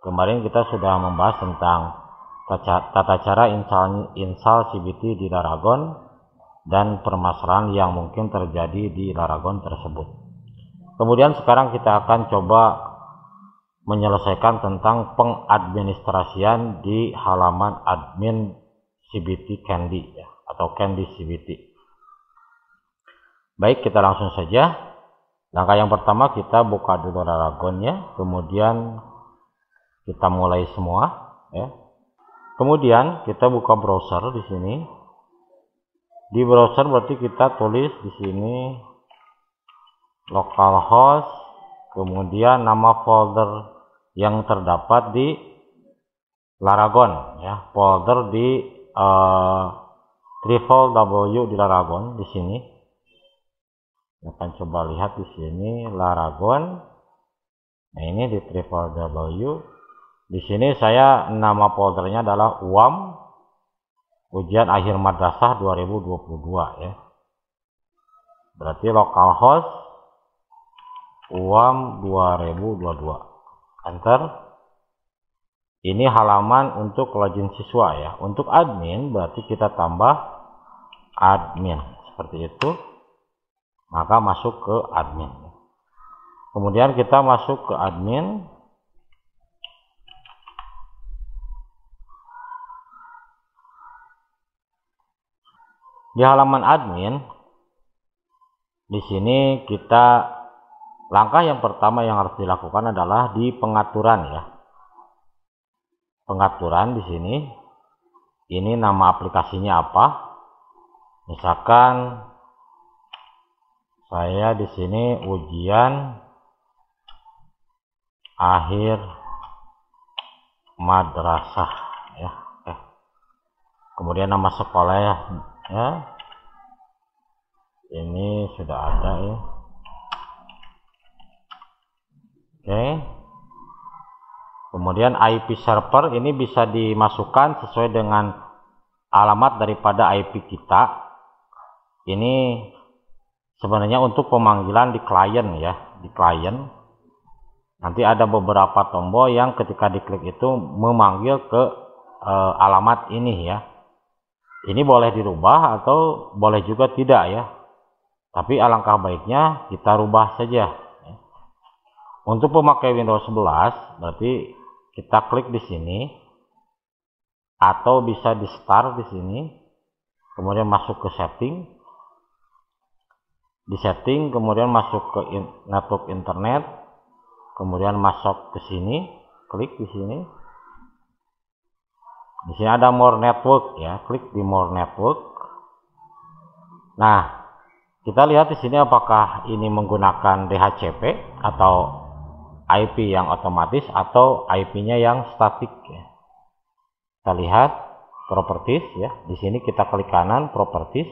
kemarin kita sudah membahas tentang tata cara install CBT di Laragon dan permasalahan yang mungkin terjadi di Laragon tersebut. Kemudian sekarang kita akan coba menyelesaikan tentang pengadministrasian di halaman admin CBT Candy ya, atau Candy CBT. Baik, kita langsung saja. Langkah yang pertama kita buka dulu Laragonnya, kemudian kita mulai semua ya. Kemudian kita buka browser di sini. Di browser berarti kita tulis di sini localhost, kemudian nama folder yang terdapat di Laragon ya, folder di www di Laragon di sini. Kita akan coba lihat di sini Laragon. Nah, ini di www. Di sini saya nama foldernya adalah UAM Ujian Akhir Madrasah 2022 ya. Berarti localhost UAM 2022. Enter. Ini halaman untuk login siswa ya. Untuk admin berarti kita tambah admin seperti itu. Maka masuk ke admin. Kemudian kita masuk ke admin. Di halaman admin, di sini kita langkah yang pertama yang harus dilakukan adalah di pengaturan ya. Pengaturan di sini, ini nama aplikasinya apa? Misalkan saya di sini ujian akhir madrasah ya. Kemudian nama sekolah ya. Ini sudah ada ya. Oke. Kemudian IP server ini bisa dimasukkan sesuai dengan alamat daripada IP kita. Ini sebenarnya untuk pemanggilan di klien ya, di klien. Nanti ada beberapa tombol yang ketika diklik itu memanggil ke alamat ini ya. Ini boleh dirubah atau boleh juga tidak ya. Tapi alangkah baiknya kita rubah saja. Untuk pemakai Windows 11 berarti kita klik di sini atau bisa di start di sini. Kemudian masuk ke setting. Di setting kemudian masuk ke network internet. Kemudian masuk ke sini, klik di sini. Di sini ada more network ya, klik di more network. Nah, kita lihat di sini apakah ini menggunakan DHCP atau IP yang otomatis atau IP-nya yang statik ya. Kita lihat properties ya. Di sini kita klik kanan properties.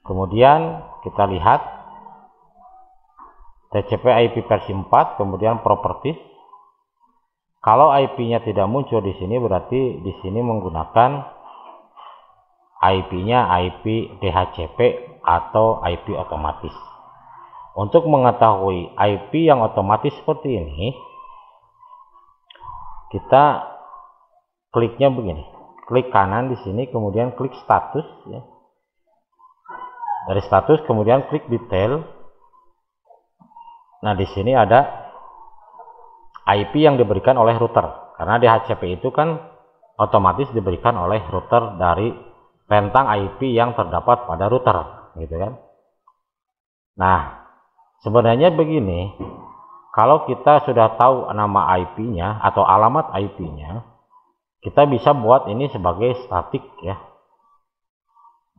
Kemudian kita lihat TCP IP versi 4, kemudian properties. Kalau IP-nya tidak muncul di sini berarti di sini menggunakan IP-nya IP DHCP atau IP otomatis. Untuk mengetahui IP yang otomatis seperti ini, kita kliknya begini. Klik kanan di sini, kemudian klik status ya. Dari status kemudian klik detail. Nah, di sini ada IP yang diberikan oleh router, karena DHCP itu kan otomatis diberikan oleh router dari rentang IP yang terdapat pada router, gitu kan. Nah, sebenarnya begini, kalau kita sudah tahu nama IP-nya atau alamat IP-nya, kita bisa buat ini sebagai statik ya.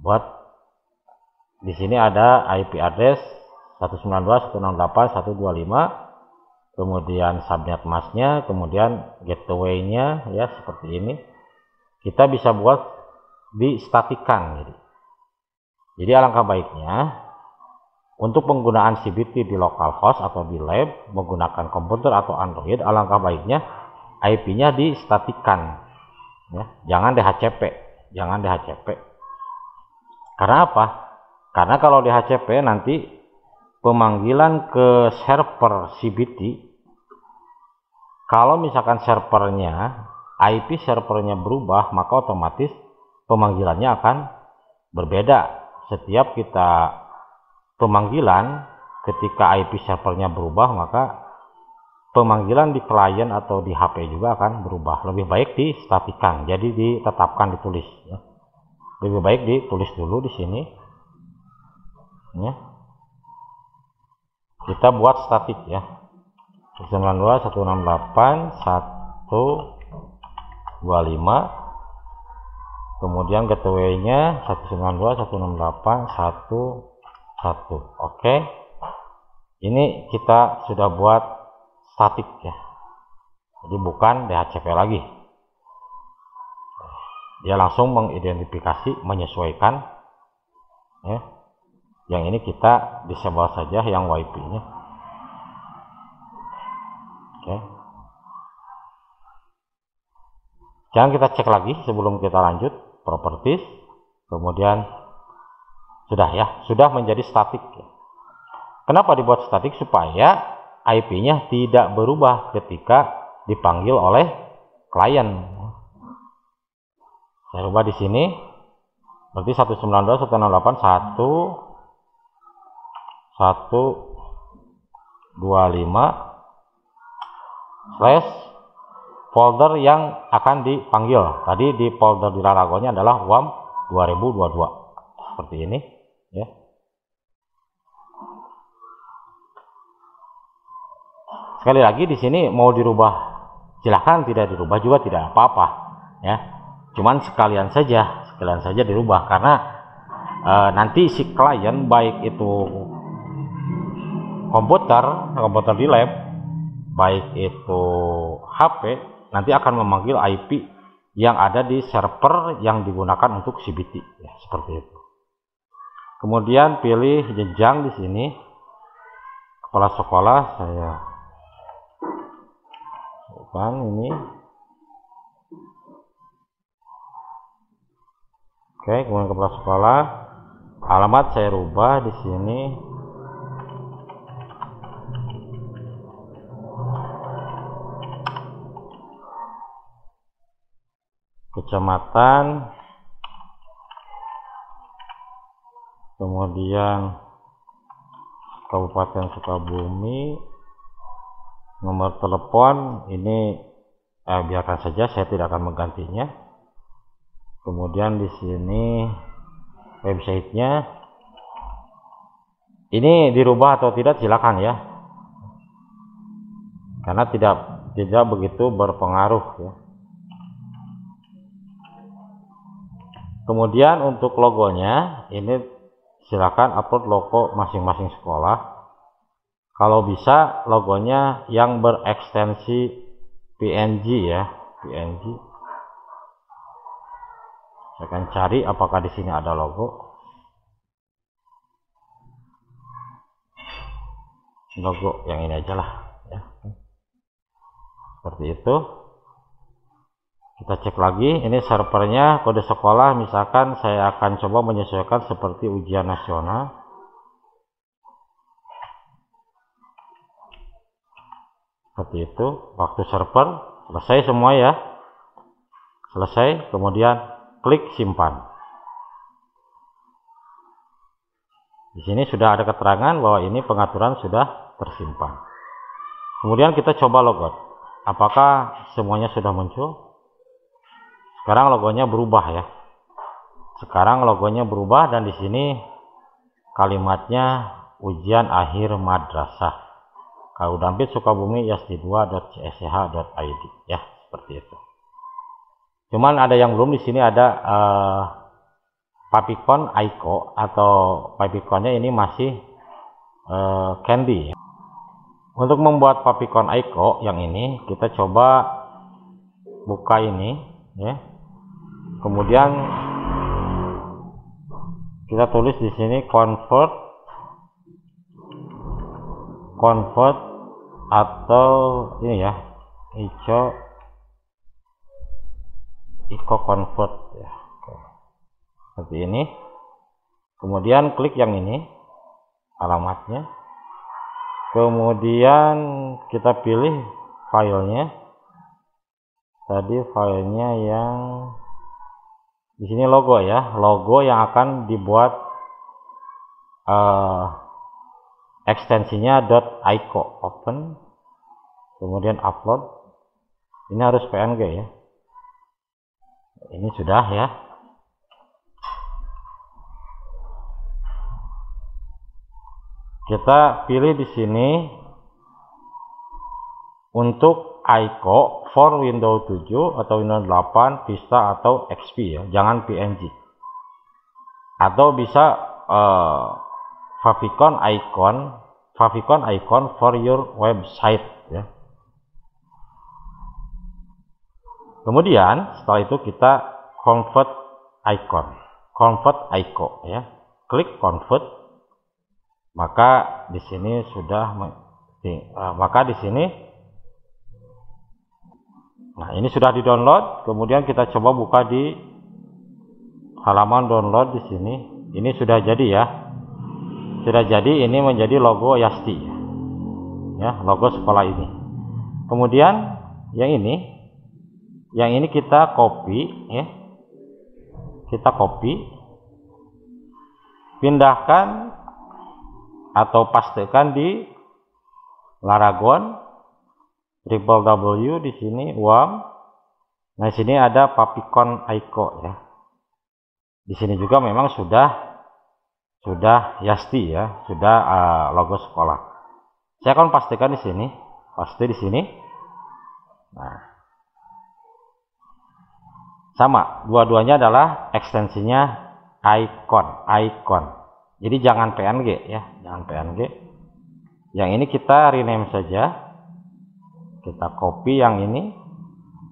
Buat di sini ada IP address 192.168.125. Kemudian subnet masknya, kemudian gateway-nya ya seperti ini. Kita bisa buat distatikan gitu. Jadi alangkah baiknya untuk penggunaan CBT di localhost atau di lab menggunakan komputer atau Android, alangkah baiknya IP-nya distatikan ya. Jangan DHCP. Karena apa? Karena kalau DHCP nanti pemanggilan ke server CBT, kalau misalkan servernya, IP servernya berubah, maka otomatis pemanggilannya akan berbeda. Setiap kita pemanggilan, ketika IP servernya berubah, maka pemanggilan di klien atau di HP juga akan berubah. Lebih baik distatikan, jadi ditetapkan, ditulis ya. Lebih baik ditulis dulu di sini ya. Kita buat statik ya, 192.168.125, kemudian gateway nya 192.168.1.1. Oke, ini kita sudah buat statik ya, jadi bukan DHCP lagi. Dia langsung mengidentifikasi, menyesuaikan ya. Yang ini kita disable saja yang WiFi nya. Oke. Jangan kita cek lagi sebelum kita lanjut. Properties, kemudian sudah ya, sudah menjadi statik ya. Kenapa dibuat statik? Supaya IP nya tidak berubah ketika dipanggil oleh klien. Saya ubah di sini, berarti 192.168.1.125 slash folder yang akan dipanggil. Tadi di folder di Laragonya adalah WAM 2022 seperti ini ya. Sekali lagi di sini mau dirubah silahkan, tidak dirubah juga tidak apa-apa ya. Cuman sekalian saja dirubah, karena nanti si klien, baik itu komputer di lab, baik itu HP, nanti akan memanggil IP yang ada di server yang digunakan untuk CBT ya, seperti itu. Kemudian pilih jenjang di sini, kepala sekolah saya bukan ini. Oke, kemudian kepala sekolah, alamat saya rubah di sini. Kecamatan, kemudian Kabupaten Sukabumi, nomor telepon ini biarkan saja, saya tidak akan menggantinya. Kemudian di sini websitenya, ini dirubah atau tidak silakan ya, karena tidak begitu berpengaruh ya. Kemudian untuk logonya ini silakan upload logo masing-masing sekolah. Kalau bisa logonya yang berekstensi PNG ya, PNG. Saya akan cari apakah di sini ada logo. Logo yang ini aja lah ya. Seperti itu. Kita cek lagi, ini servernya kode sekolah, misalkan saya akan coba menyesuaikan seperti ujian nasional. Seperti itu, waktu server selesai semua ya. Selesai, kemudian klik simpan. Di sini sudah ada keterangan bahwa ini pengaturan sudah tersimpan. Kemudian kita coba logout. Apakah semuanya sudah muncul? Sekarang logonya berubah ya. Sekarang logonya berubah dan di sini kalimatnya ujian akhir madrasah. Kaudampit Sukabumi yasdi2.csch.id ya, seperti itu. Cuman ada yang belum, di sini ada Papikon Aiko atau Papikonnya ini masih Candy. Untuk membuat Papikon Aiko yang ini kita coba buka ini ya. Kemudian kita tulis di sini convert atau ini ya, ICO convert ya. Seperti ini. Kemudian klik yang ini alamatnya. Kemudian kita pilih filenya. Tadi filenya yang di sini logo ya, logo yang akan dibuat ekstensinya .ico, open, kemudian upload. Ini harus PNG ya. Ini sudah ya. Kita pilih di sini untuk ico for Windows 7 atau Windows 8, Vista atau XP ya, jangan PNG. Atau bisa favicon icon for your website ya. Kemudian setelah itu kita convert ico ya. Klik convert. Maka di sini sudah nah ini sudah di-download. Kemudian kita coba buka di halaman download di sini. Ini sudah jadi ya. Sudah jadi, ini menjadi logo Yasti. Ya, logo sekolah ini. Kemudian yang ini kita copy ya. Kita copy. Pindahkan atau pastekan di Laragon www di sini uang. Nah, di sini ada favicon ico ya. Di sini juga memang sudah Yasti ya, sudah logo sekolah. Saya akan pastikan di sini, paste di sini. Nah, sama, dua-duanya adalah ekstensinya icon. Jadi jangan PNG ya, jangan PNG. Yang ini kita rename saja. Kita copy yang ini.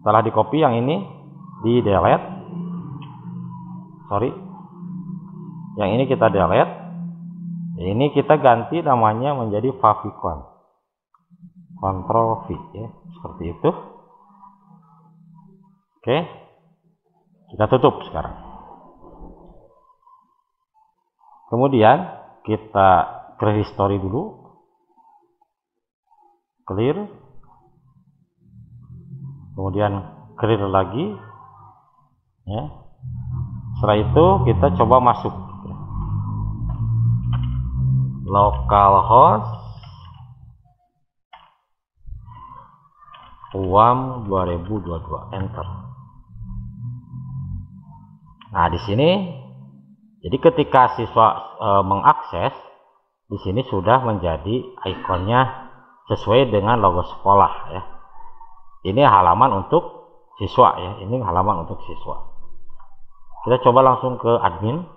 Setelah di copy yang ini di delete. Sorry. Yang ini kita delete. Ini kita ganti namanya menjadi favicon. Ctrl V ya, seperti itu. Oke. Kita tutup sekarang. Kemudian kita clear history dulu. Clear. Kemudian clear lagi. Ya. Setelah itu kita coba masuk. Localhost UAM 2022, enter. Nah, di sini jadi ketika siswa mengakses, di sini sudah menjadi ikonnya sesuai dengan logo sekolah ya. Ini halaman untuk siswa ya, ini halaman untuk siswa. Kita coba langsung ke admin.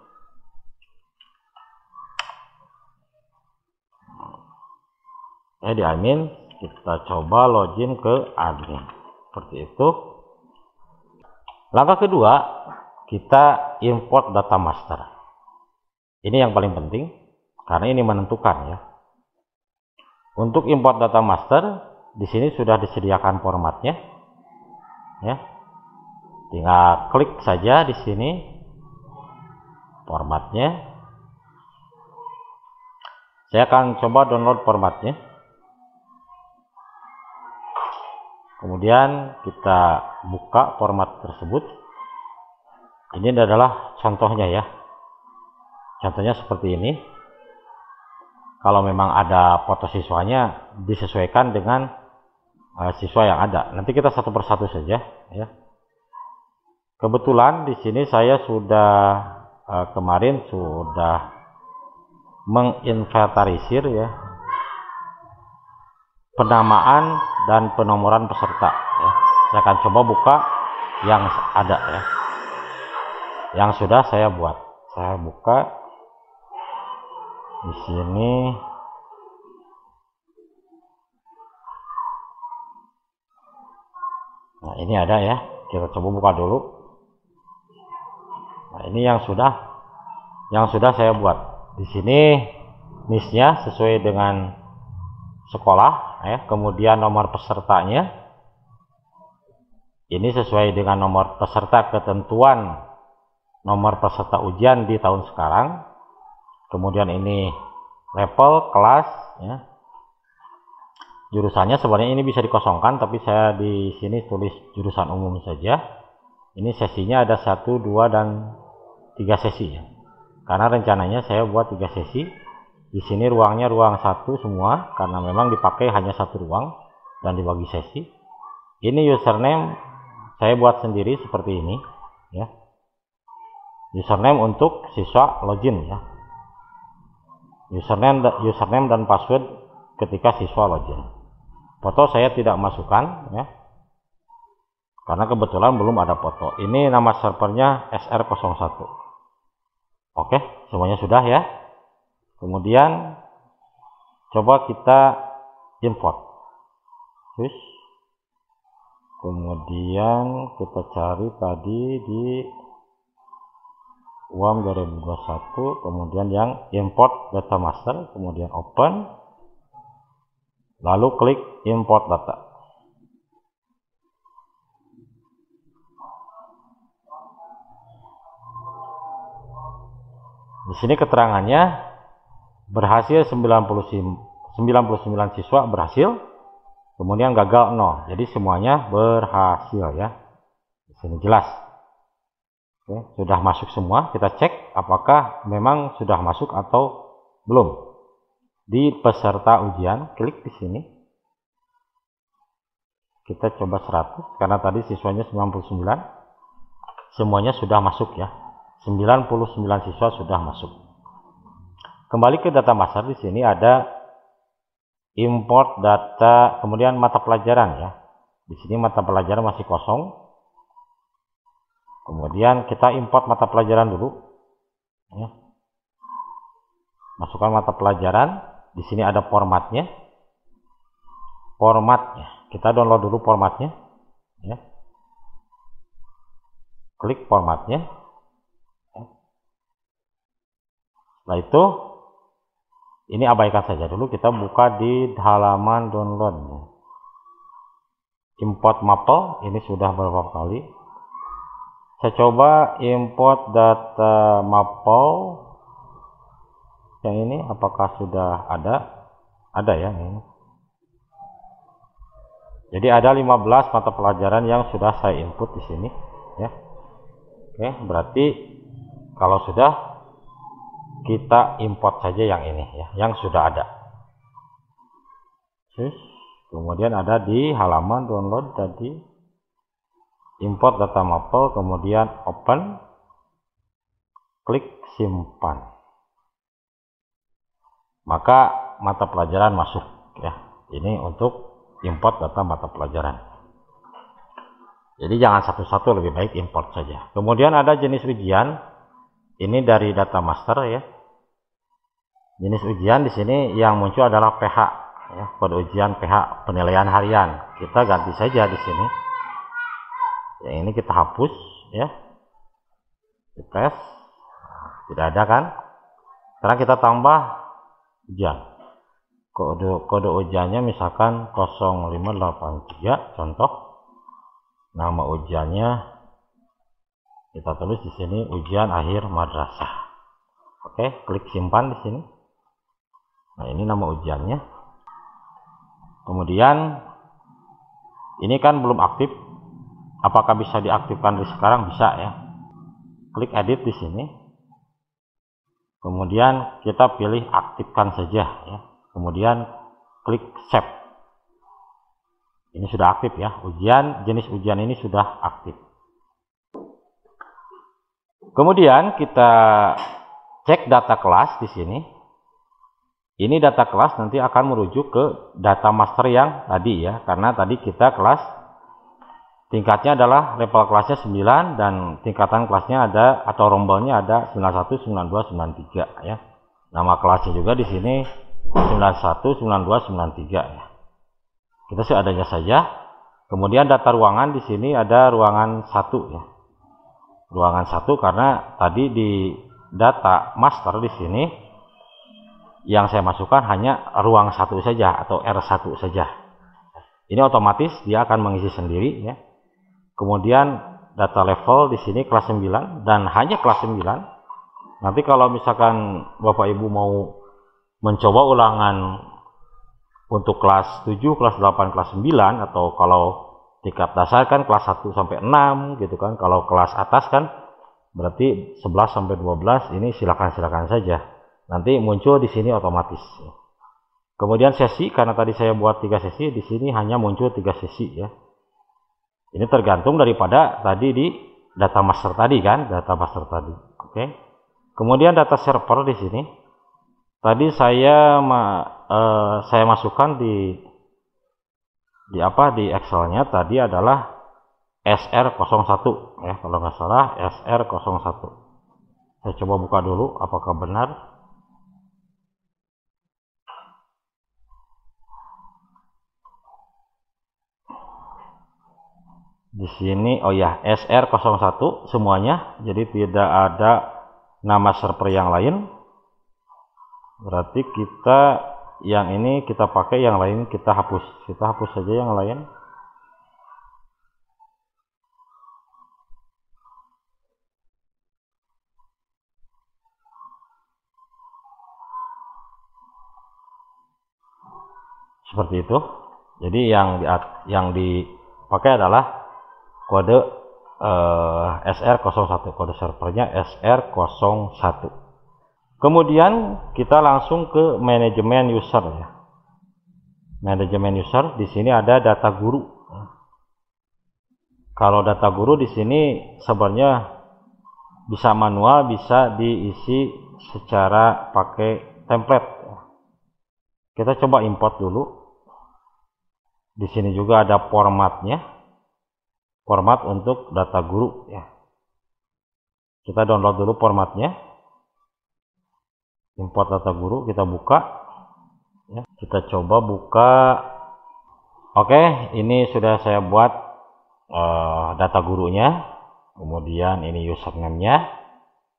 Ya, di admin kita coba login ke admin. Seperti itu. Langkah kedua, kita import data master. Ini yang paling penting karena ini menentukan ya. Untuk import data master, di sini sudah disediakan formatnya. Ya. Tinggal klik saja di sini formatnya. Saya akan coba download formatnya. Kemudian kita buka format tersebut. Ini adalah contohnya ya. Contohnya seperti ini. Kalau memang ada foto siswanya, disesuaikan dengan siswa yang ada. Nanti kita satu persatu saja ya. Kebetulan di sini saya sudah kemarin sudah menginventarisir ya penamaan dan penomoran peserta ya. Saya akan coba buka yang ada ya, yang sudah saya buat. Saya buka di sini. Nah, ini ada ya, kita coba buka dulu. Nah, ini yang sudah saya buat. Di sini NIS-nya sesuai dengan sekolah ya, kemudian nomor pesertanya ini sesuai dengan nomor peserta ketentuan nomor peserta ujian di tahun sekarang. Kemudian ini level kelas ya. jurusannya sebenarnya ini bisa dikosongkan, tapi saya di sini tulis jurusan umum saja. Ini sesinya ada 1, 2, dan 3 sesi ya. Karena rencananya saya buat 3 sesi. Di sini ruangnya ruang 1 semua, karena memang dipakai hanya 1 ruang dan dibagi sesi. Ini username saya buat sendiri seperti ini ya. Username untuk siswa login ya. Username dan password ketika siswa login. Foto saya tidak masukkan ya, karena kebetulan belum ada foto. Ini nama servernya SR01. Oke, semuanya sudah ya. Kemudian coba kita import. Terus kemudian kita cari tadi di UAM 2021, kemudian yang import data master, kemudian open, lalu klik import data. Di sini keterangannya berhasil 99 siswa berhasil, kemudian gagal 0. Jadi semuanya berhasil ya. Di sini jelas. Oke, sudah masuk semua. Kita cek apakah memang sudah masuk atau belum. Di peserta ujian, klik di sini. Kita coba 100 karena tadi siswanya 99. Semuanya sudah masuk ya. 99 siswa sudah masuk. Kembali ke data master, di sini ada import data, kemudian mata pelajaran ya. Di sini mata pelajaran masih kosong. Kemudian kita import mata pelajaran dulu ya. Masukkan mata pelajaran. Di sini ada formatnya. Kita download dulu formatnya ya. Klik formatnya. Setelah itu ini abaikan saja dulu, kita buka di halaman download. Import Maple, ini sudah beberapa kali. Saya coba import data Maple. Yang ini apakah sudah ada? Ada ya ini. Jadi ada 15 mata pelajaran yang sudah saya input di sini ya. Oke, berarti kalau sudah, kita import saja yang ini ya, yang sudah ada. Kemudian ada di halaman download tadi, import data Maple, kemudian open, klik simpan. Maka mata pelajaran masuk ya. Ini untuk import data mata pelajaran. Jadi jangan satu-satu, lebih baik import saja. Kemudian ada jenis ujian. Ini dari data master ya. Jenis ujian di sini yang muncul adalah PH ya, kode ujian PH, penilaian harian. Kita ganti saja di sini. Yang ini kita hapus ya. Press. Tidak ada kan? Sekarang kita tambah ujian. Kode ujiannya misalkan 0583 contoh. Nama ujiannya kita tulis di sini ujian akhir madrasah. Oke, klik simpan di sini. Nah, ini nama ujiannya. Kemudian ini kan belum aktif. Apakah bisa diaktifkan dari sekarang? Bisa ya. Klik edit di sini. Kemudian kita pilih aktifkan saja ya. Kemudian klik save. Ini sudah aktif ya. Jenis ujian ini sudah aktif. Kemudian kita cek data kelas di sini. Ini data kelas nanti akan merujuk ke data master yang tadi ya, karena tadi kita kelas tingkatnya adalah level kelasnya 9 dan tingkatan kelasnya ada atau rombelnya ada 91, 92, 93 ya. Nama kelasnya juga di sini 91, 92, 93 ya. Kita seadanya saja. Kemudian data ruangan di sini ada ruangan 1 ya. Ruangan 1 karena tadi di data master di sini yang saya masukkan hanya ruang 1 saja atau R1 saja. Ini otomatis dia akan mengisi sendiri ya. Kemudian data level di sini kelas 9 dan hanya kelas 9. Nanti kalau misalkan Bapak Ibu mau mencoba ulangan Untuk kelas 7, kelas 8, kelas 9, atau kalau tingkat dasar kan kelas 1 sampai 6 gitu kan. Kalau kelas atas kan berarti 11 sampai 12, ini silakan saja. Nanti muncul di sini otomatis. Kemudian sesi, karena tadi saya buat 3 sesi, di sini hanya muncul 3 sesi ya. Ini tergantung daripada tadi di data master tadi kan, data master tadi. Oke. Kemudian data server di sini. Tadi saya masukkan di Excel-nya tadi adalah SR01 ya, kalau nggak salah SR01. Saya coba buka dulu apakah benar. Di sini oh ya, SR01 semuanya, jadi tidak ada nama server yang lain. Berarti kita yang ini kita pakai, yang lain kita hapus. Kita hapus saja yang lain. Seperti itu. Jadi yang dipakai adalah kode SR01, kode servernya SR01. Kemudian kita langsung ke manajemen user ya. Manajemen user, di sini ada data guru. Kalau data guru di sini sebenarnya bisa manual, bisa diisi secara pakai template. Kita coba import dulu. Di sini juga ada formatnya. Format untuk data guru ya. Kita download dulu formatnya. Import data guru, kita buka ya. Kita coba buka. Oke, ini sudah saya buat data gurunya. Kemudian ini username-nya,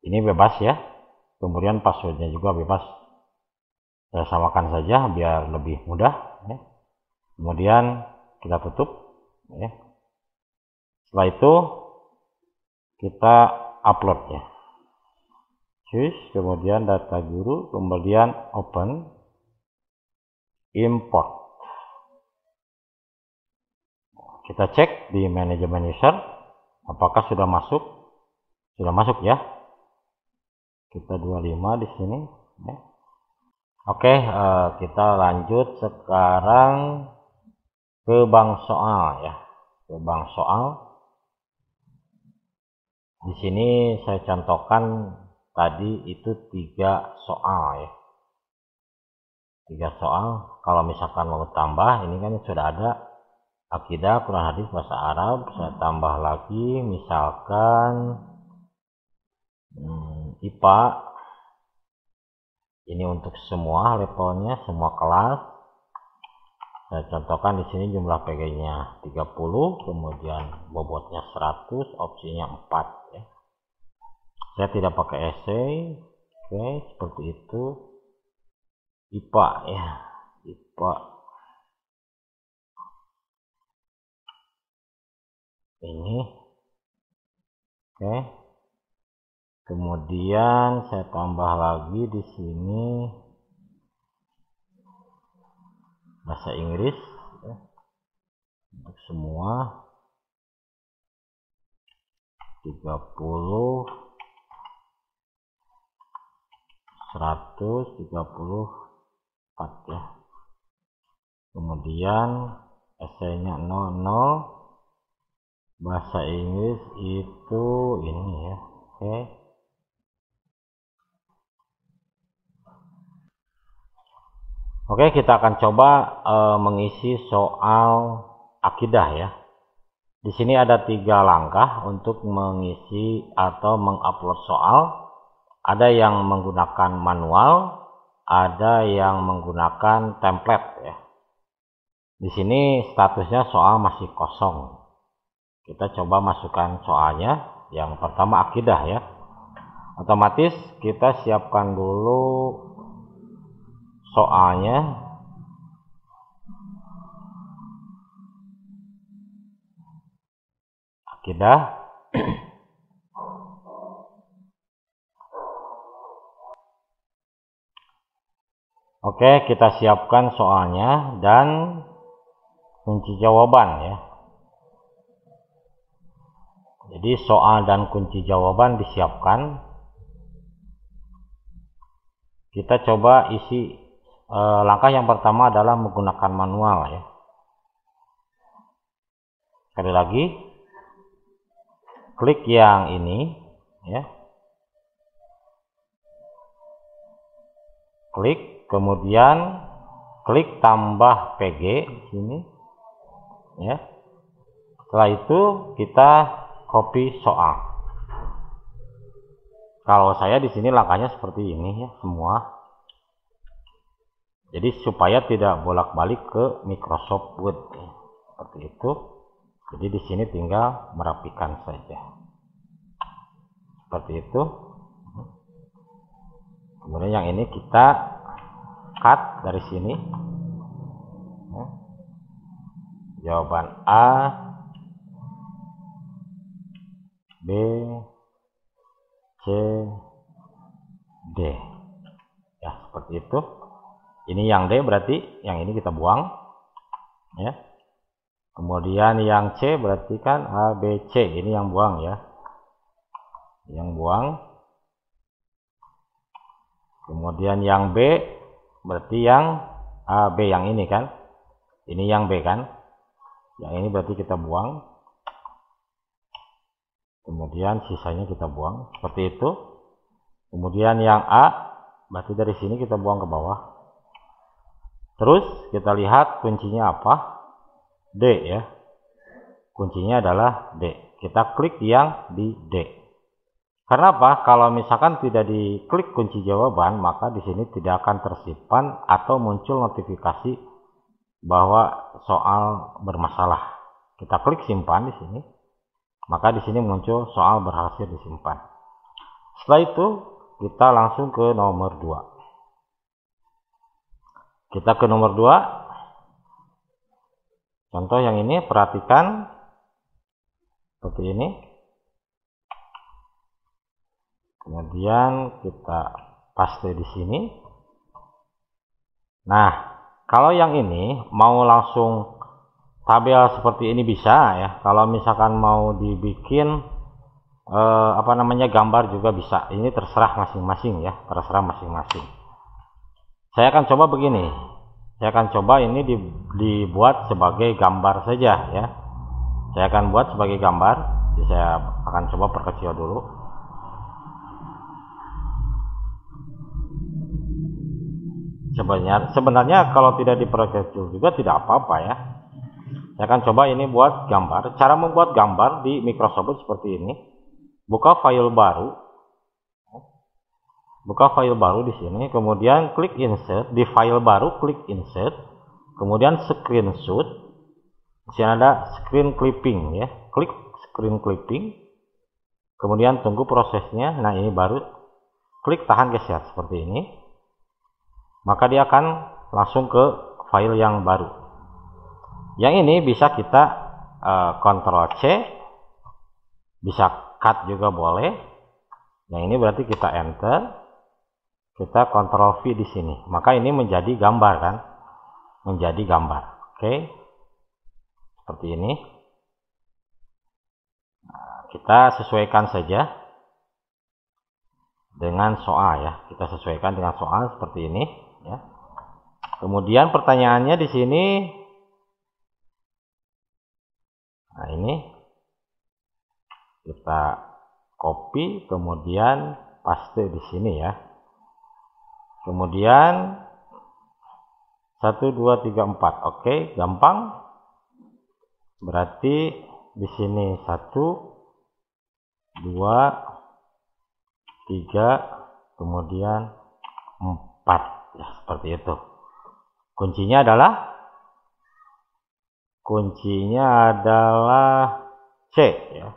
ini bebas ya. Kemudian passwordnya juga bebas, saya samakan saja biar lebih mudah ya. Kemudian kita tutup ya. Setelah itu kita upload ya. Kemudian data guru, kemudian open, import. Kita cek di manajemen user apakah sudah masuk. Sudah masuk ya. Kita 25 di sini ya. Oke, kita lanjut sekarang ke bank soal ya. Ke bank soal. Di sini saya contohkan tadi itu 3 soal ya. 3 soal. Kalau misalkan mau tambah, ini kan sudah ada akidah, Quran, hadis, bahasa Arab. Saya tambah lagi misalkan IPA. Ini untuk semua levelnya, semua kelas. Saya contohkan di sini jumlah PG-nya 30, kemudian bobotnya 100, opsinya 4 ya. Saya tidak pakai essay. Oke, seperti itu. IPA ya, IPA. Ini. Oke. Kemudian saya tambah lagi di sini bahasa Inggris ya. Untuk semua 30, 134 ya. Kemudian essay-nya 00. Bahasa Inggris itu ini ya. Oke. Oke, kita akan coba mengisi soal akidah ya. Di sini ada 3 langkah untuk mengisi atau mengupload soal. Ada yang menggunakan manual, ada yang menggunakan template ya. Di sini statusnya soal masih kosong. Kita coba masukkan soalnya. Yang pertama akidah ya. Otomatis kita siapkan dulu soalnya. Akidah. Oke, kita siapkan soalnya dan kunci jawaban ya. Jadi soal dan kunci jawaban disiapkan. Kita coba isi. Langkah yang pertama adalah menggunakan manual ya. Sekali lagi, klik yang ini ya. Klik, kemudian klik tambah PG di sini ya. Setelah itu kita copy soal. Kalau saya di sini langkahnya seperti ini ya semua. Jadi supaya tidak bolak-balik ke Microsoft Word ya. Seperti itu. Jadi di sini tinggal merapikan saja. Seperti itu. Kemudian yang ini kita cut dari sini. Jawaban A, B, C, D. Ya, seperti itu. Ini yang D berarti yang ini kita buang. Ya. Kemudian yang C berarti kan A, B, C. Ini yang buang ya. Yang buang. Kemudian yang B berarti yang A, B yang ini kan. Ini yang B kan. Yang ini berarti kita buang. Kemudian sisanya kita buang. Seperti itu. Kemudian yang A berarti dari sini kita buang ke bawah. Terus kita lihat kuncinya apa? D ya. Kuncinya adalah D. Kita klik yang di D. Karena apa? Kalau misalkan tidak diklik kunci jawaban, maka di sini tidak akan tersimpan atau muncul notifikasi bahwa soal bermasalah. Kita klik simpan di sini, maka di sini muncul soal berhasil disimpan. Setelah itu kita langsung ke nomor 2. Kita ke nomor 2. Contoh yang ini, perhatikan seperti ini. Kemudian kita paste di sini. Nah, kalau yang ini mau langsung tabel seperti ini bisa ya. Kalau misalkan mau dibikin gambar juga bisa. Ini terserah masing-masing ya, terserah masing-masing. Saya akan coba begini. Saya akan coba ini dibuat sebagai gambar saja ya. Saya akan buat sebagai gambar. Jadi saya akan coba perkecil dulu. Sebenarnya kalau tidak diperkecil juga tidak apa-apa ya. Saya akan coba ini buat gambar. Cara membuat gambar di Microsoft Word seperti ini. Buka file baru. Buka file baru di sini, kemudian klik insert, di file baru klik insert, kemudian screenshot. Di sini ada screen clipping ya. Klik screen clipping. Kemudian tunggu prosesnya. Nah, ini baru klik tahan geser seperti ini. Maka dia akan langsung ke file yang baru. Yang ini bisa kita Ctrl C, bisa cut juga boleh. Yang ini berarti kita enter, kita Ctrl V di sini. Maka ini menjadi gambar kan, menjadi gambar. Oke, seperti ini. Nah, kita sesuaikan saja dengan soal ya. Kita sesuaikan dengan soal seperti ini. Ya. Kemudian pertanyaannya di sini. Nah, ini kita copy kemudian paste di sini ya. Kemudian 1 2 3 4. Oke, gampang. Berarti di sini 1 2 3 kemudian 4 ya, seperti itu. Kuncinya adalah C ya.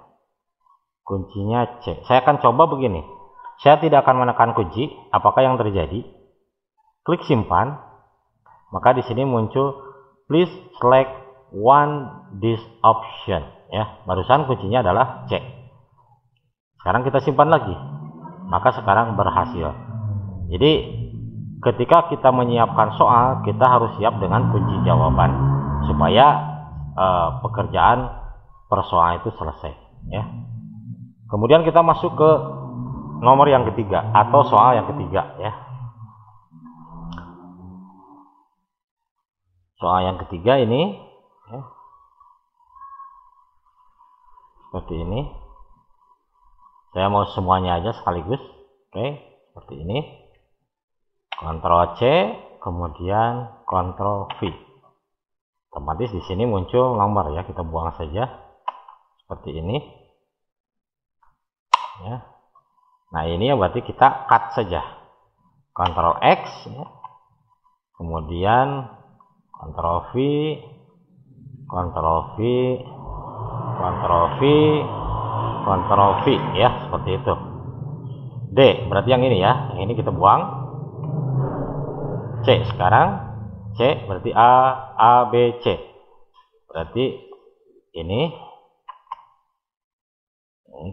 Kuncinya C. Saya akan coba begini. Saya tidak akan menekan kunci. Apakah yang terjadi? Klik simpan. Maka di sini muncul please select this option ya. Barusan kuncinya adalah C. Sekarang kita simpan lagi. Maka sekarang berhasil. Jadi ketika kita menyiapkan soal, kita harus siap dengan kunci jawaban supaya pekerjaan persoalan itu selesai, ya. Kemudian kita masuk ke nomor yang ketiga atau soal yang ketiga, ya. Soal yang ketiga ini, ya, seperti ini. Saya mau semuanya aja sekaligus, oke, seperti ini. Ctrl C, kemudian Ctrl V. Otomatis di sini muncul nomor, ya, kita buang saja seperti ini, ya. Nah, ini berarti kita cut saja. Ctrl X, ya. Kemudian Ctrl V, Ctrl V, Ctrl V, Ctrl V, ya, seperti itu. D berarti yang ini, ya, yang ini kita buang. C sekarang, C berarti A, B, C. Berarti ini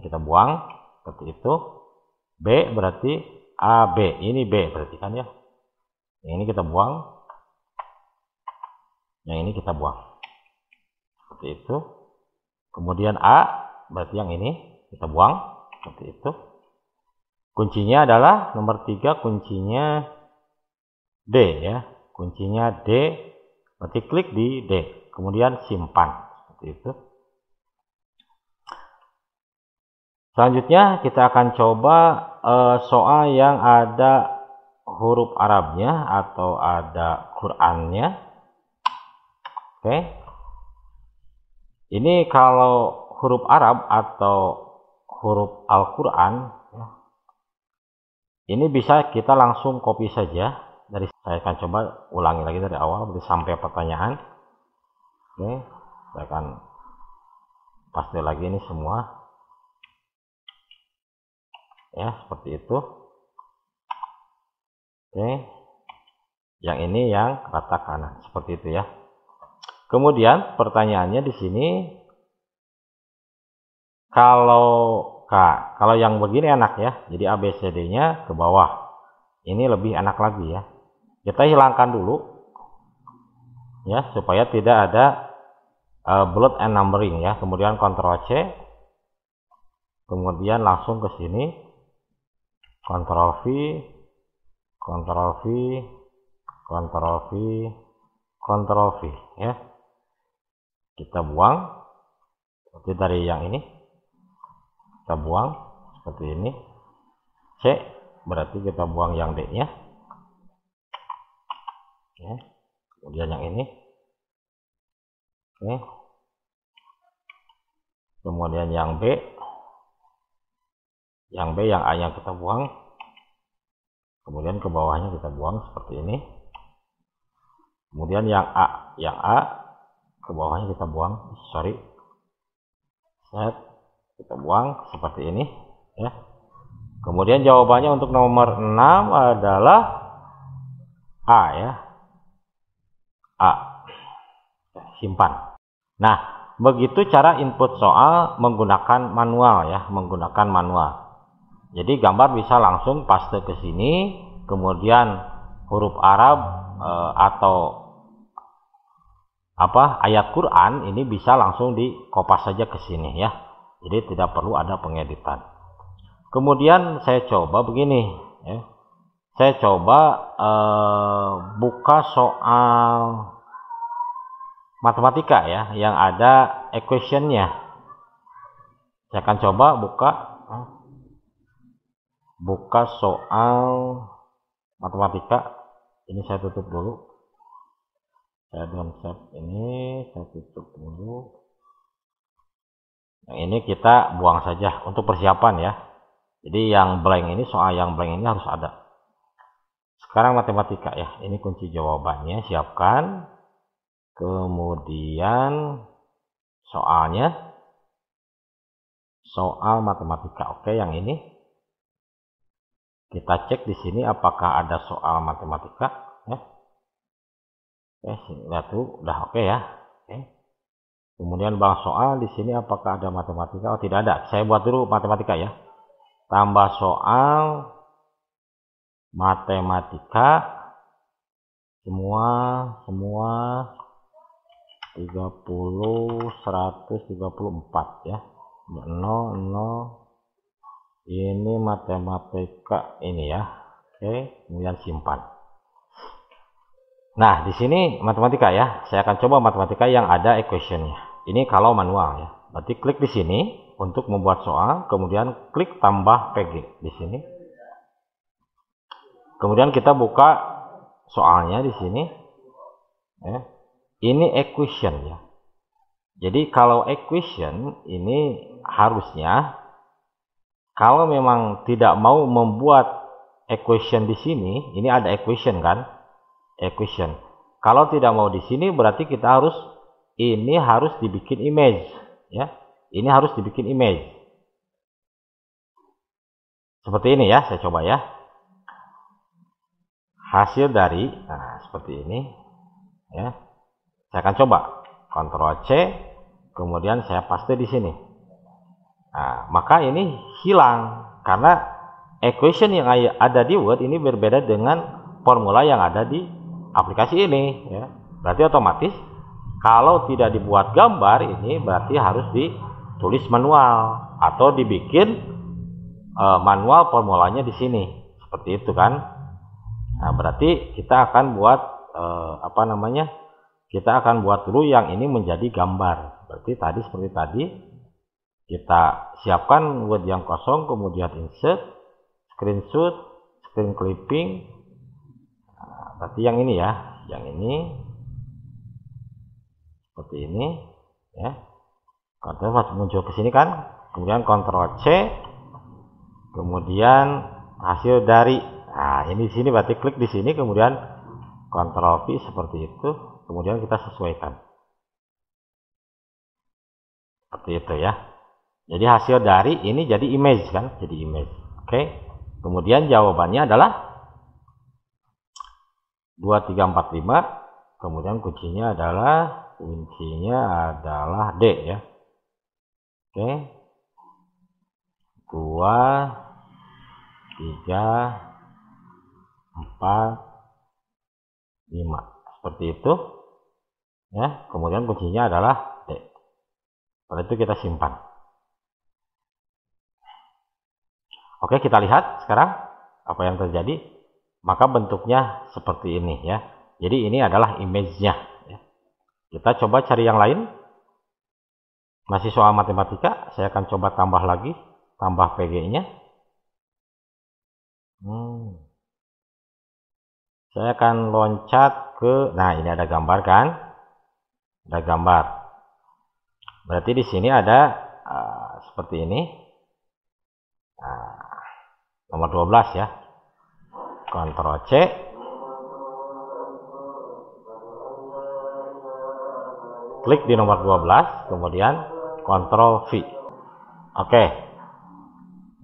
kita buang seperti itu. B berarti A, B. Ini B berarti kan, ya. Yang ini kita buang. Yang ini kita buang. Seperti itu. Kemudian A berarti yang ini kita buang. Seperti itu. Kuncinya adalah nomor 3, kuncinya D, ya. Kuncinya D, berarti klik di D. Kemudian simpan. Seperti itu. Selanjutnya kita akan coba soal yang ada huruf Arabnya atau ada Qurannya. Oke. Ini kalau huruf Arab atau huruf Al-Quran, ini bisa kita langsung copy saja. Saya akan coba ulangi lagi dari awal sampai pertanyaan. Oke, saya akan paste lagi ini semua, ya, seperti itu. Oke, yang ini yang rata kanan seperti itu, ya. Kemudian pertanyaannya di sini, kalau yang begini enak, ya, jadi ABCD-nya ke bawah. Ini lebih enak lagi, ya. Kita hilangkan dulu, ya, supaya tidak ada bullet and numbering, ya. Kemudian Ctrl C, kemudian langsung ke sini, Ctrl V, Ctrl V, Ctrl V, Ctrl V, ya. Kita buang seperti dari yang ini, kita buang seperti ini. C berarti kita buang yang D-nya, ya. Kemudian yang ini, oke. Kemudian yang B, yang A-nya kita buang, kemudian ke bawahnya kita buang seperti ini. Kemudian yang A ke bawahnya kita buang, set, kita buang seperti ini, ya. Kemudian jawabannya untuk nomor 6 adalah A, ya. A. Simpan. Nah, begitu cara input soal menggunakan manual, ya, menggunakan manual. Jadi gambar bisa langsung paste ke sini, kemudian huruf Arab atau ayat Quran ini bisa langsung dikopas saja ke sini, ya. Jadi tidak perlu ada pengeditan. Kemudian saya coba begini, ya. Saya coba buka soal matematika, ya, yang ada equation-nya. Saya akan coba buka soal matematika. Ini saya tutup dulu. Saya don't save ini, saya tutup dulu. Yang ini kita buang saja untuk persiapan, ya. Jadi yang blank ini, soal yang blank ini harus ada. Sekarang matematika, ya. Ini kunci jawabannya, siapkan. Kemudian soalnya, soal matematika. Oke, yang ini kita cek di sini apakah ada soal matematika, ya. Oke, lihat tuh, udah oke, ya. Oke. Kemudian bang soal di sini apakah ada matematika? Oh, tidak ada. Saya buat dulu matematika, ya. Tambah soal matematika. semua 30 134 ya. 0 ini matematika ini ya. Oke, kemudian simpan. Nah, di sini matematika ya. Saya akan coba matematika yang ada equation-nya. Ini kalau manual ya. Berarti klik di sini untuk membuat soal, kemudian klik tambah PG di sini. Kemudian kita buka soalnya di sini. Ya. Ini equation ya. Jadi kalau equation ini harusnya kalau memang tidak mau membuat equation di sini, ini ada equation kan? Equation. Kalau tidak mau di sini berarti kita harus dibikin image ya. Ini harus dibikin image. Seperti ini ya, saya coba ya. Hasil dari seperti ini ya. Saya akan coba Ctrl C, kemudian saya paste di sini. Nah, maka ini hilang karena equation yang ada di Word ini berbeda dengan formula yang ada di aplikasi ini ya. Berarti otomatis kalau tidak dibuat gambar ini berarti harus ditulis manual atau dibikin manual formulanya di sini seperti itu kan. Nah, berarti kita akan buat kita akan buat dulu yang ini menjadi gambar. Berarti tadi seperti tadi kita siapkan Word yang kosong, kemudian insert, screenshot, screen clipping. Berarti yang ini ya, yang ini seperti ini ya. Kontrol masuk muncul ke sini kan, kemudian Ctrl C, kemudian hasil dari. Nah, ini di sini berarti klik di sini, kemudian Ctrl V seperti itu, kemudian kita sesuaikan. Seperti itu ya. Jadi hasil dari ini jadi image kan, jadi image. Oke. Kemudian jawabannya adalah 2, 3, 4, 5, kemudian kuncinya adalah D ya. Oke. 2, 3, 4, 5. Seperti itu. Ya, kemudian kuncinya adalah D. Setelah itu kita simpan. Oke, kita lihat sekarang apa yang terjadi. Maka bentuknya seperti ini ya. Jadi ini adalah image-nya ya. Kita coba cari yang lain. Masih soal matematika, saya akan coba tambah lagi, tambah PG-nya. Saya akan loncat ke, nah ini ada gambar kan? Ada gambar. Berarti di sini ada seperti ini. Nomor 12 ya. Ctrl C, klik di nomor 12, kemudian Ctrl V. Oke.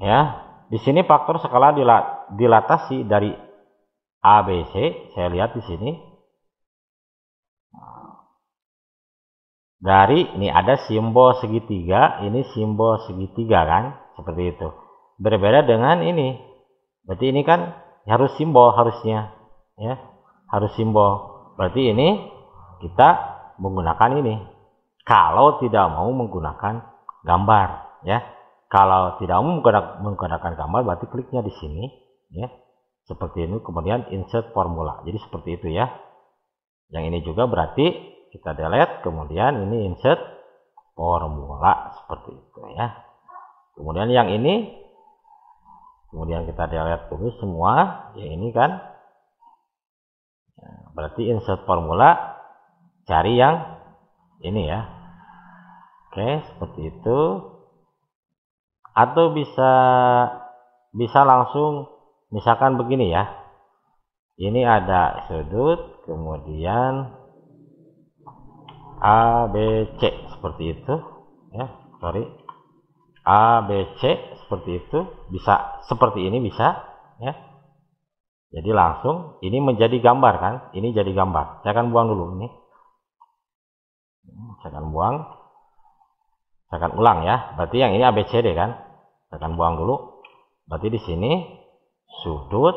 Ya, di sini faktor skala dilatasi dari A, B, C. Saya lihat di sini. Dari ini ada simbol segitiga, ini simbol segitiga kan, seperti itu. Berbeda dengan ini. Berarti ini kan harus simbol harusnya ya, harus simbol. Berarti ini kita menggunakan ini kalau tidak mau menggunakan gambar ya. Kalau tidak mau menggunakan gambar berarti kliknya di sini ya, seperti ini, kemudian insert formula. Jadi seperti itu ya. Yang ini juga berarti kita delete, kemudian ini insert formula seperti itu ya. Kemudian yang ini kemudian kita delete dulu semua yang ini kan. Nah, berarti insert formula, cari yang ini ya. Oke, seperti itu. Atau bisa langsung misalkan begini ya. Ini ada sudut, kemudian A, B, C seperti itu ya. A, B, C seperti itu, bisa seperti ini bisa ya. Jadi langsung ini menjadi gambar kan, ini jadi gambar. Saya akan buang dulu ini, saya akan buang, saya akan ulang ya. Berarti yang ini ABCD kan, saya akan buang dulu. Berarti di sini sudut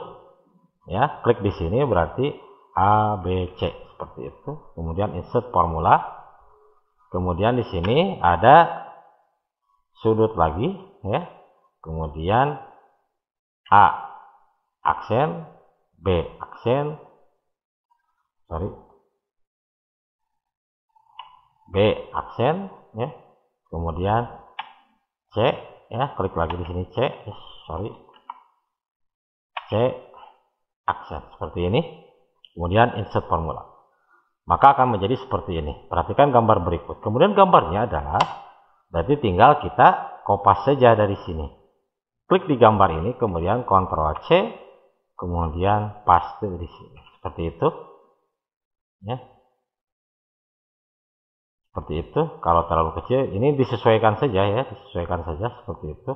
ya, klik di sini berarti A, B, C seperti itu. Kemudian insert formula. Kemudian di sini ada sudut lagi ya. Kemudian A aksen, B aksen, B aksen ya. Kemudian C ya, klik lagi di sini C, C aksen seperti ini. Kemudian insert formula. Maka akan menjadi seperti ini. Perhatikan gambar berikut. Kemudian gambarnya adalah berarti tinggal kita kopas saja dari sini. Klik di gambar ini, kemudian Ctrl C, kemudian paste di sini. Seperti itu. Ya. Seperti itu. Kalau terlalu kecil, ini disesuaikan saja ya, disesuaikan saja seperti itu.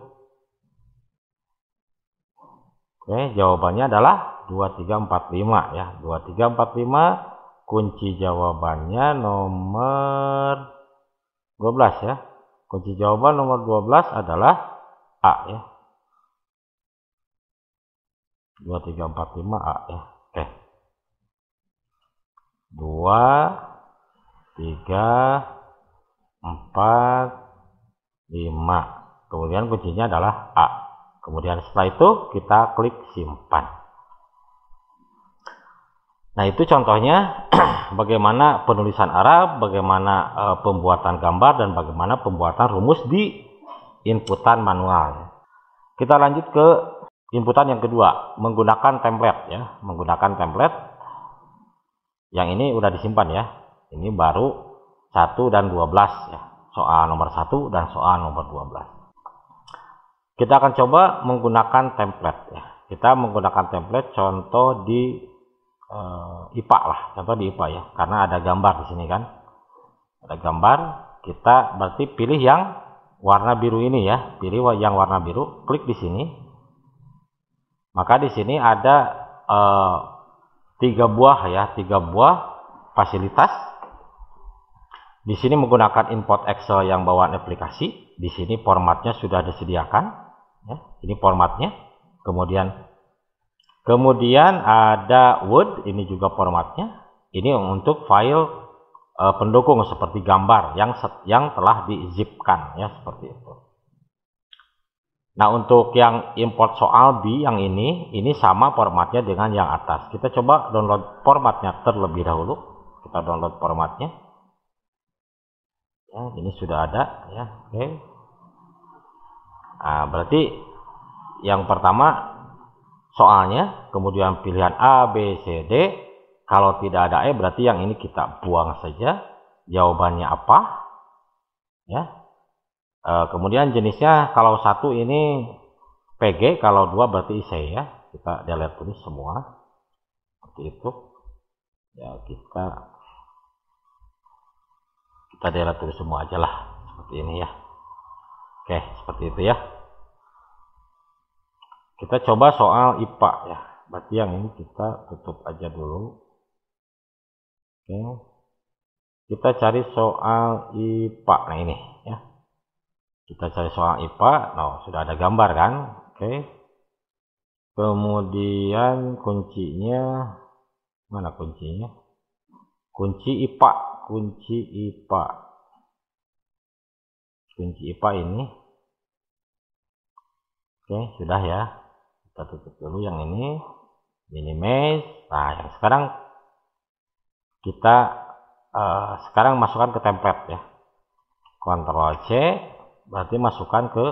Oke, jawabannya adalah 2345 ya. 2345 kunci jawabannya nomor 12 ya. Kunci jawaban nomor 12 adalah A ya. 2345 A ya. Oke. 2 3 4 5. Kemudian kuncinya adalah A. Kemudian setelah itu kita klik simpan. Nah, itu contohnya bagaimana penulisan Arab, bagaimana pembuatan gambar, dan bagaimana pembuatan rumus di inputan manual. Kita lanjut ke inputan yang kedua, menggunakan template ya, menggunakan template. Yang ini udah disimpan ya. Ini baru 1 dan 12 ya. Soal nomor 1 dan soal nomor 12. Kita akan coba menggunakan template ya. Kita menggunakan template contoh di IPA lah, contoh di IPA ya, karena ada gambar di sini kan, ada gambar. Kita berarti pilih yang warna biru ini ya, pilih yang warna biru, klik di sini. Maka di sini ada 3 buah ya, 3 buah fasilitas. Di sini menggunakan import Excel yang bawaan aplikasi. Di sini formatnya sudah disediakan ya, ini formatnya. Kemudian ada Word, ini juga formatnya. Ini untuk file pendukung seperti gambar yang telah di-zipkan ya, seperti itu. Nah, untuk yang import soal B yang ini sama formatnya dengan yang atas. Kita coba download formatnya terlebih dahulu. Kita download formatnya. Ya, ini sudah ada ya. Oke. Nah, berarti yang pertama soalnya, kemudian pilihan A, B, C, D. Kalau tidak ada E berarti yang ini kita buang saja. Jawabannya apa? Ya. Kemudian jenisnya kalau 1 ini PG, kalau 2 berarti IC ya. Kita delete dulu semua. Seperti itu. Ya, kita delete dulu semua aja lah. Seperti ini ya. Oke, seperti itu ya. Kita coba soal IPA ya. Berarti yang ini kita tutup aja dulu. Oke. Kita cari soal IPA. Nah, ini ya. Kita cari soal IPA. Nah, sudah ada gambar kan? Oke. Kemudian kuncinya mana kuncinya? Kunci IPA, kunci IPA. Kunci IPA ini. Oke, sudah ya. Kita tutup dulu yang ini, minimize. Nah, yang sekarang kita masukkan ke template ya. Ctrl C berarti masukkan ke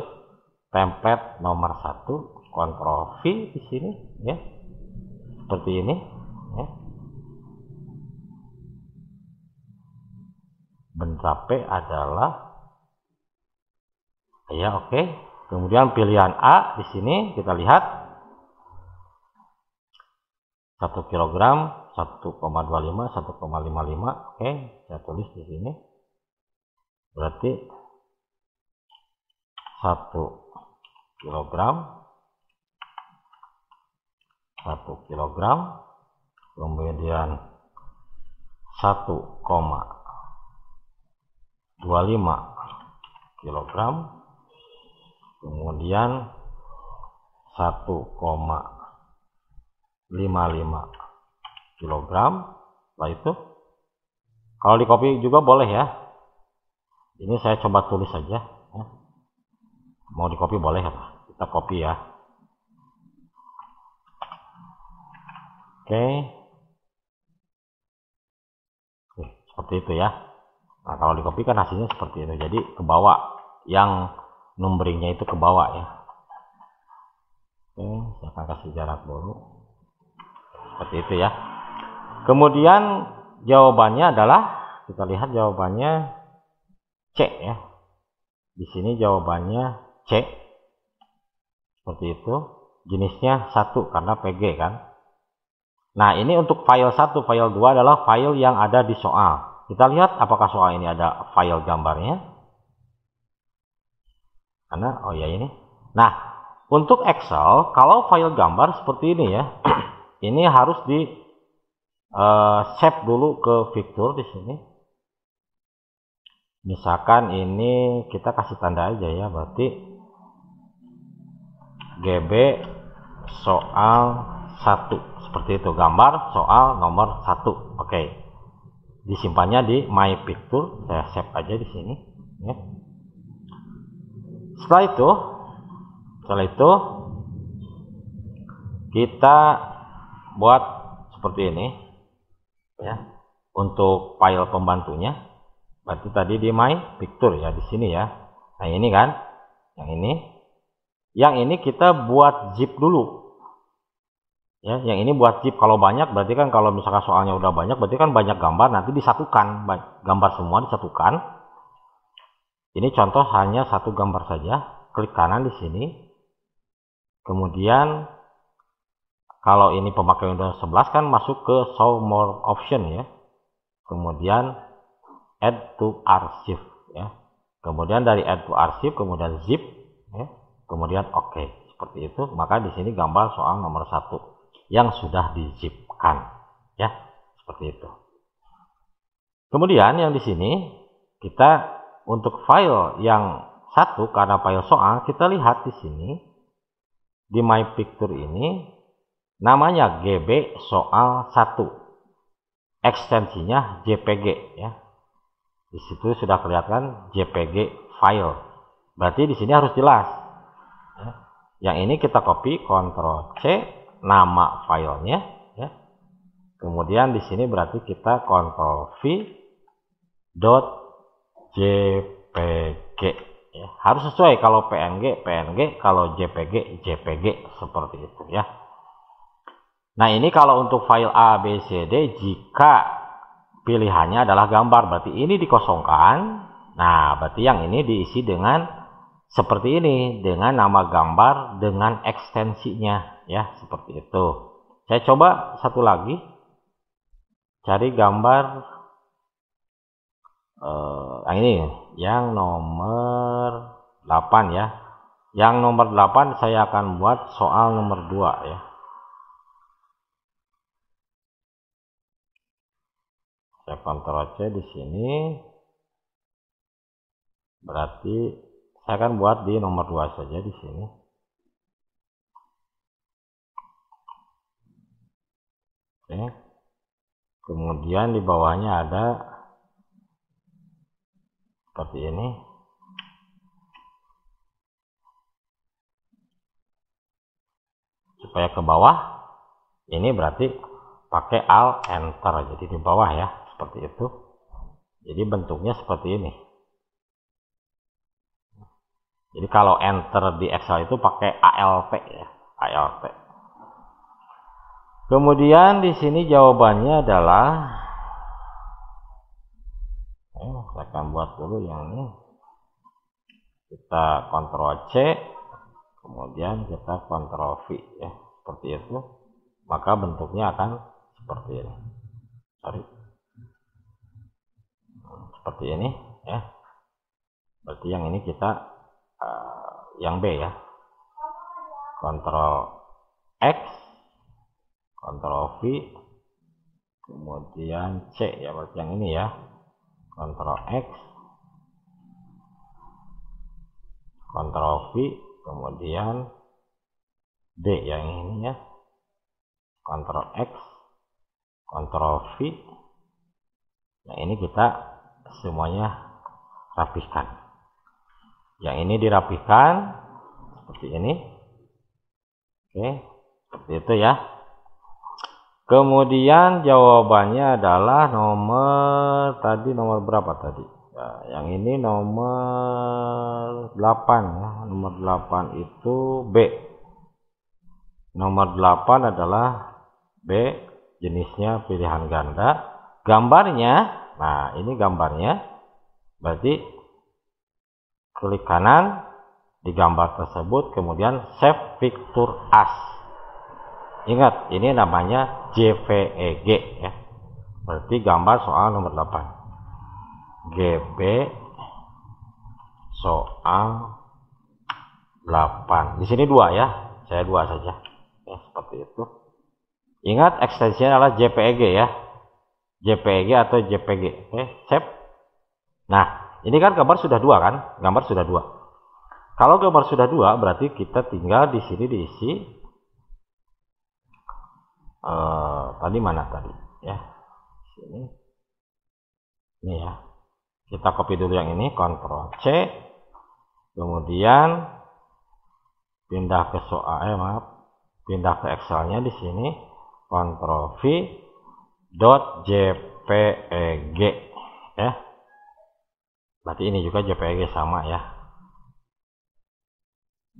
template nomor 1. Ctrl V di sini ya, seperti ini ya. Bentuk P adalah ya, oke. Kemudian pilihan A di sini kita lihat 1 kg 1,25 1,55. Oke, saya tulis di sini. Berarti 1 kg 1 kg, kemudian 1,25 kg, kemudian 1,55 kilogram. Setelah itu kalau di copy juga boleh ya, ini saya coba tulis saja ya. Mau di copy boleh ya, kita copy ya. Oke. Seperti itu ya. Nah, kalau di copy kan hasilnya seperti itu, jadi ke bawah, yang numberingnya itu ke bawah ya. Oke, saya akan kasih jarak dulu seperti itu ya. Kemudian jawabannya adalah, kita lihat jawabannya C ya. Di sini jawabannya C. Seperti itu. Jenisnya 1 karena PG kan. Nah, ini untuk file 1, file 2 adalah file yang ada di soal. Kita lihat apakah soal ini ada file gambarnya. Karena oh ya ini. Nah, untuk Excel kalau file gambar seperti ini ya. Ini harus di save dulu ke fitur di sini. Misalkan ini kita kasih tanda aja ya, berarti GB soal 1 seperti itu, gambar soal nomor 1. Oke. Disimpannya di My Picture, saya save aja di sini ya. Setelah itu kita buat seperti ini ya. Untuk file pembantunya berarti tadi di My Picture ya, di sini ya. Nah, ini kan yang ini kita buat zip dulu ya. Yang ini buat zip. Kalau banyak berarti kan, kalau misalkan soalnya udah banyak berarti kan banyak gambar, nanti disatukan, gambar semua disatukan. Ini contoh hanya satu gambar saja. Klik kanan di sini. Kemudian kalau ini pemakai Windows 11 kan masuk ke show more option ya. Kemudian add to archive ya. Kemudian dari add to archive kemudian zip ya. Kemudian oke. Seperti itu. Maka di sini gambar soal nomor 1 yang sudah dizipkan ya. Seperti itu. Kemudian yang di sini kita untuk file yang 1 karena file soal, kita lihat di sini di My Picture ini namanya GB soal 1. Ekstensinya JPG ya. Di situ sudah kelihatan JPG file. Berarti di sini harus jelas. Ya. Yang ini kita copy, Ctrl C, nama filenya. Ya. Kemudian di sini berarti kita Ctrl V, .jpg. Ya. Harus sesuai, kalau PNG, PNG, kalau JPG, JPG, seperti itu ya. Nah, ini kalau untuk file A, B, C, D, jika pilihannya adalah gambar, berarti ini dikosongkan. Nah, berarti yang ini diisi dengan seperti ini, dengan nama gambar, dengan ekstensinya, ya, seperti itu. Saya coba satu lagi, cari gambar yang ini, yang nomor 8 ya. Yang nomor 8 saya akan buat soal nomor 2 ya. Saya Ctrl C di sini. Berarti saya akan buat di nomor 2 saja di sini. Oke. Kemudian di bawahnya ada seperti ini. Supaya ke bawah, ini berarti pakai Alt Enter, jadi di bawah ya, seperti itu. Jadi bentuknya seperti ini. Jadi kalau enter di Excel itu pakai ALT ya, ALT. Kemudian di sini jawabannya adalah, saya akan buat dulu yang ini. Kita Ctrl C, kemudian kita Ctrl V ya, seperti itu. Maka bentuknya akan seperti ini. Seperti ini ya. Berarti yang ini kita yang B ya. Ctrl X, Ctrl V, kemudian C ya, berarti yang ini ya. Ctrl X, Ctrl V, kemudian D yang ini ya. Ctrl X, Ctrl V. Yang ini kita semuanya rapihkan. Yang ini dirapihkan seperti ini. Oke, seperti itu ya. Kemudian jawabannya adalah nomor berapa tadi? Nah, yang ini nomor 8 ya. Nomor 8 itu B. Nomor 8 adalah B, jenisnya pilihan ganda. Gambarnya, nah ini gambarnya. Berarti klik kanan di gambar tersebut, kemudian save picture as. Ingat, ini namanya JPEG ya. Berarti gambar soal nomor 8. GB soal 8. Di sini 2 ya. Saya 2 saja. Ya, seperti itu. Ingat, ekstensinya adalah JPEG ya. JPEG atau JPG. Oke, save. Nah, ini kan gambar sudah 2 kan? Gambar sudah 2. Kalau gambar sudah 2, berarti kita tinggal di sini diisi. Tadi mana tadi ya, sini ini ya, kita copy dulu yang ini, Ctrl C, kemudian pindah ke soal, pindah ke Excelnya di sini, Ctrl V, .jpeg ya, berarti ini juga JPEG sama ya,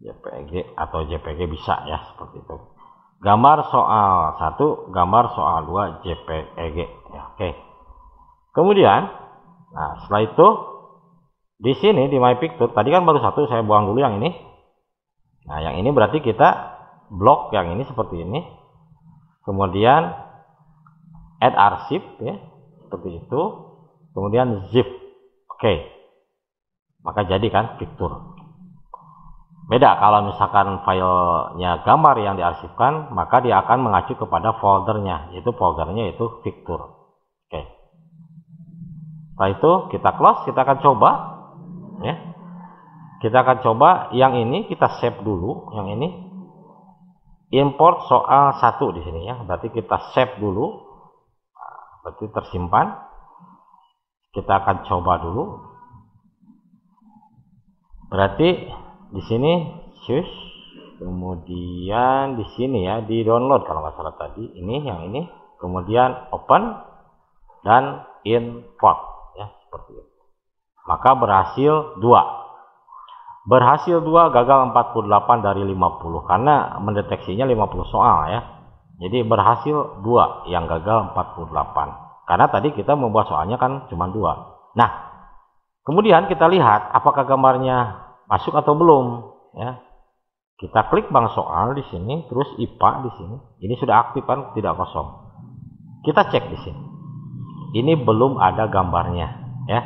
JPEG atau JPG bisa ya, seperti itu. Gambar soal 1, gambar soal 2 JPEG ya, oke. Kemudian, nah setelah itu di sini di My Picture tadi kan baru 1, saya buang dulu yang ini. Nah yang ini berarti kita blok yang ini seperti ini. Kemudian add arsip ya, seperti itu. Kemudian zip, oke. Maka jadi kan picture. Beda kalau misalkan filenya gambar yang diarsipkan, maka dia akan mengacu kepada foldernya, yaitu foldernya itu picture. Oke. Setelah itu kita close, kita akan coba ya. Kita akan coba yang ini, kita save dulu yang ini. Import soal 1 di sini ya. Berarti kita save dulu. Berarti tersimpan. Kita akan coba dulu. Berarti di sini choose, kemudian di sini ya di download kalau nggak salah tadi, ini yang ini, kemudian open dan import ya, seperti itu. Maka berhasil 2. Berhasil 2, gagal 48 dari 50 karena mendeteksinya 50 soal ya. Jadi berhasil 2, yang gagal 48. Karena tadi kita membuat soalnya kan cuma 2. Nah, kemudian kita lihat apakah gambarnya masuk atau belum ya. Kita klik bank soal di sini, terus IPA di sini. Ini sudah aktif kan, tidak kosong. Kita cek di sini. Ini belum ada gambarnya ya.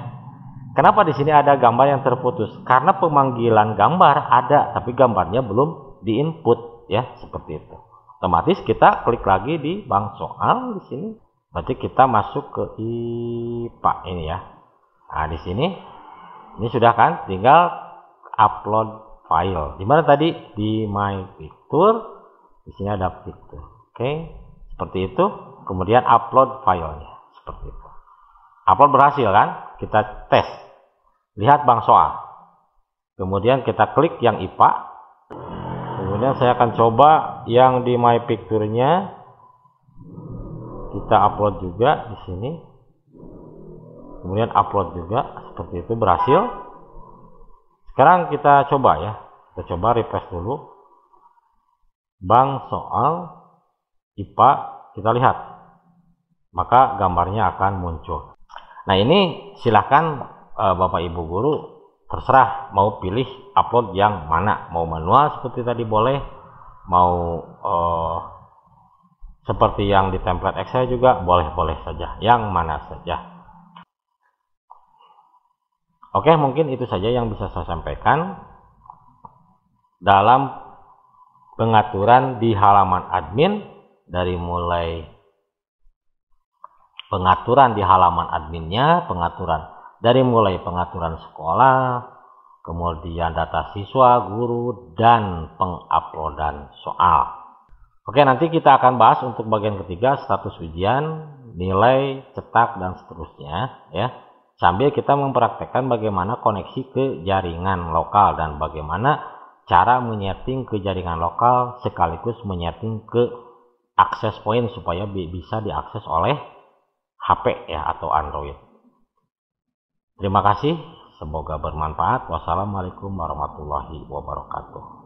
Kenapa di sini ada gambar yang terputus? Karena pemanggilan gambar ada, tapi gambarnya belum diinput ya, seperti itu. Otomatis kita klik lagi di bank soal di sini. Berarti kita masuk ke IPA ini ya. Nah, di sini ini sudah kan, tinggal upload file. Di mana tadi? Di My Picture. Di sini ada picture. Oke, seperti itu. Kemudian upload filenya, seperti itu. Upload berhasil kan? Kita tes. Lihat bank soal. Kemudian kita klik yang IPA. Kemudian saya akan coba yang di My Picture-nya. Kita upload juga di sini. Kemudian upload juga, seperti itu, berhasil. Sekarang kita coba ya, kita coba refresh dulu. Bank soal IPA, kita lihat. Maka gambarnya akan muncul. Nah ini silahkan Bapak Ibu Guru, terserah mau pilih upload yang mana. Mau manual seperti tadi boleh, mau seperti yang di template Excel juga boleh-boleh saja, yang mana saja. Oke, mungkin itu saja yang bisa saya sampaikan dalam pengaturan di halaman admin, dari mulai pengaturan di halaman adminnya, dari mulai pengaturan sekolah, kemudian data siswa, guru, dan penguploadan soal. Oke, nanti kita akan bahas untuk bagian ketiga, status ujian, nilai, cetak, dan seterusnya ya. Sambil kita mempraktekkan bagaimana koneksi ke jaringan lokal dan bagaimana cara menyeting ke jaringan lokal sekaligus menyeting ke akses point supaya bisa diakses oleh HP ya atau Android. Terima kasih, semoga bermanfaat. Wassalamualaikum warahmatullahi wabarakatuh.